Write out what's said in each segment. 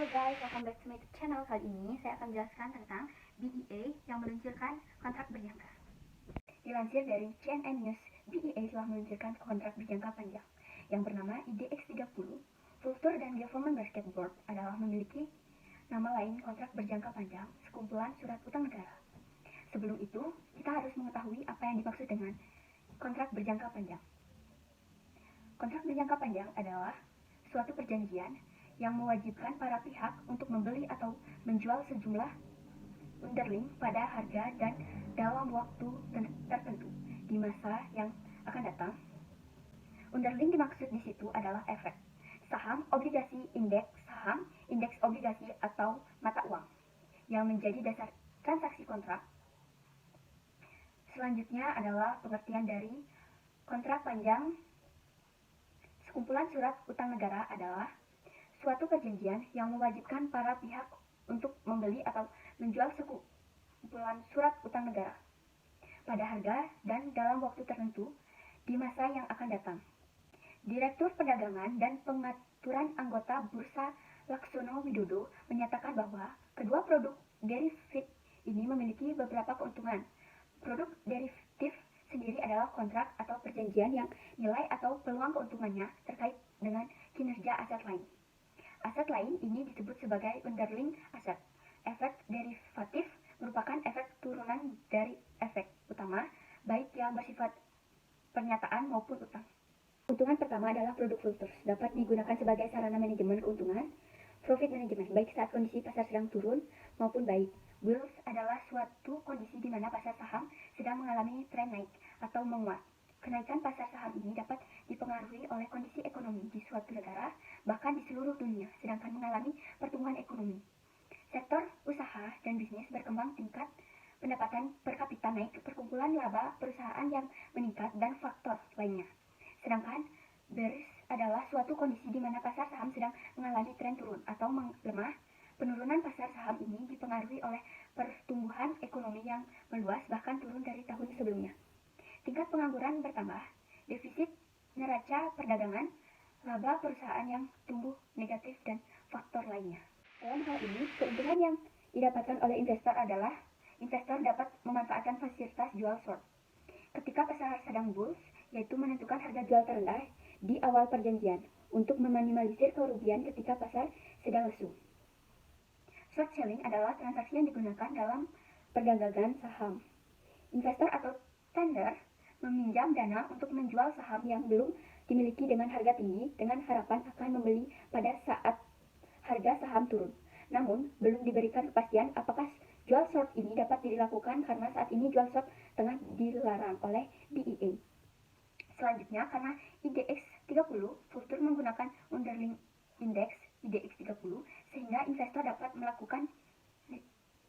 guys, welcome back to my channel. Kali ini saya akan menjelaskan tentang BEA yang meluncurkan kontrak berjangka. Dilansir dari CNN News, BEA telah meluncurkan kontrak berjangka panjang yang bernama IDX30. Vulture dan Government Basket Board adalah memiliki nama lain kontrak berjangka panjang, sekumpulan surat utang negara. Sebelum itu, kita harus mengetahui apa yang dimaksud dengan kontrak berjangka panjang. Kontrak berjangka panjang adalah suatu perjanjian yang mewajibkan para pihak untuk membeli atau menjual sejumlah underling pada harga dan dalam waktu tertentu di masa yang akan datang. Underling dimaksud di situ adalah efek saham, obligasi, indeks saham, indeks obligasi atau mata uang yang menjadi dasar transaksi kontrak. Selanjutnya adalah pengertian dari kontrak panjang. Sekumpulan surat utang negara adalah suatu perjanjian yang mewajibkan para pihak untuk membeli atau menjual sekumpulan surat utang negara pada harga dan dalam waktu tertentu di masa yang akan datang. Direktur Perdagangan dan Pengaturan Anggota Bursa Laksono Widodo menyatakan bahwa kedua produk derivatif ini memiliki beberapa keuntungan. Produk derivatif sendiri adalah kontrak atau perjanjian yang nilai atau peluang keuntungannya terkait dengan kinerja aset lain. Aset lain ini disebut sebagai underlying aset. Efek derivatif merupakan efek turunan dari efek utama, baik yang bersifat pernyataan maupun utang. Keuntungan pertama adalah produk futures, dapat digunakan sebagai sarana manajemen keuntungan, profit management, baik saat kondisi pasar sedang turun maupun baik. Bulls adalah suatu kondisi di mana pasar saham sedang mengalami tren naik atau menguat. Kenaikan pasar saham ini dapat dipengaruhi oleh kondisi ekonomi di suatu negara, bahkan di seluruh dunia, sedangkan mengalami pertumbuhan ekonomi. Sektor usaha dan bisnis berkembang, tingkat pendapatan per kapita naik, perkumpulan laba perusahaan yang meningkat, dan faktor lainnya. Sedangkan bearish adalah suatu kondisi di mana pasar saham sedang mengalami tren turun atau melemah. Penurunan pasar saham ini dipengaruhi oleh pertumbuhan ekonomi yang meluas, bahkan turun dari tahun sebelumnya. Tingkat pengangguran bertambah, defisit neraca perdagangan, laba perusahaan yang tumbuh negatif, dan faktor lainnya. Dalam hal ini, keuntungan yang didapatkan oleh investor adalah investor dapat memanfaatkan fasilitas jual short ketika pasar sedang bulls, yaitu menentukan harga jual terendah di awal perjanjian untuk meminimalisir kerugian ketika pasar sedang lesu. Short selling adalah transaksi yang digunakan dalam perdagangan saham. Investor atau trader meminjam dana untuk menjual saham yang belum dimiliki dengan harga tinggi dengan harapan akan membeli pada saat harga saham turun. Namun, belum diberikan kepastian apakah jual short ini dapat dilakukan karena saat ini jual short tengah dilarang oleh BEA. Selanjutnya, karena IDX30 Vulture menggunakan underlying index IDX30 sehingga investor dapat melakukan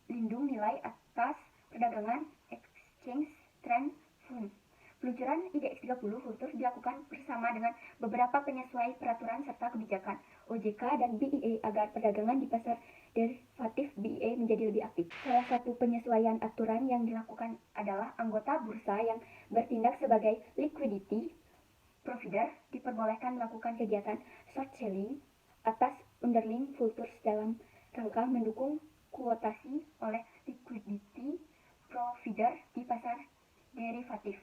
lindung nilai atas perdagangan exchange trend fund. Peluncuran IDX30 Vulture dilakukan bersama dengan beberapa penyesuaian peraturan serta kebijakan OJK dan BEA agar perdagangan di pasar derivatif BEA menjadi lebih aktif. Salah satu penyesuaian aturan yang dilakukan adalah anggota bursa yang bertindak sebagai liquidity provider diperbolehkan melakukan kegiatan short selling atas underlying futures dalam rangka mendukung kuotasi oleh liquidity provider di pasar derivatif.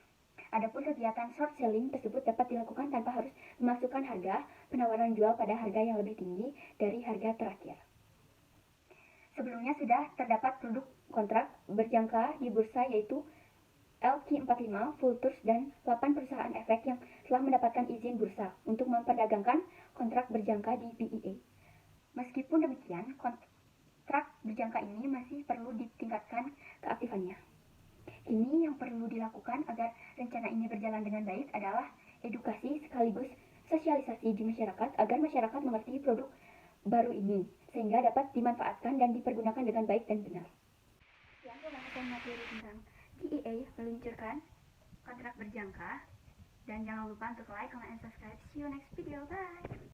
Adapun kegiatan short selling tersebut dapat dilakukan tanpa harus memasukkan harga penawaran jual pada harga yang lebih tinggi dari harga terakhir. Sebelumnya sudah terdapat produk kontrak berjangka di bursa yaitu LQ45, Vultures, dan 8 perusahaan efek yang telah mendapatkan izin bursa untuk memperdagangkan kontrak berjangka di BEA. Meskipun demikian, kontrak berjangka ini masih perlu ditingkatkan keaktifannya. Ini yang perlu dilakukan agar rencana ini berjalan dengan baik adalah edukasi sekaligus sosialisasi di masyarakat agar masyarakat mengerti produk baru ini sehingga dapat dimanfaatkan dan dipergunakan dengan baik dan benar. Sekian pembahasan materi tentang BEA meluncurkan kontrak berjangka, dan jangan lupa untuk like, comment, and subscribe. See you next video. Bye.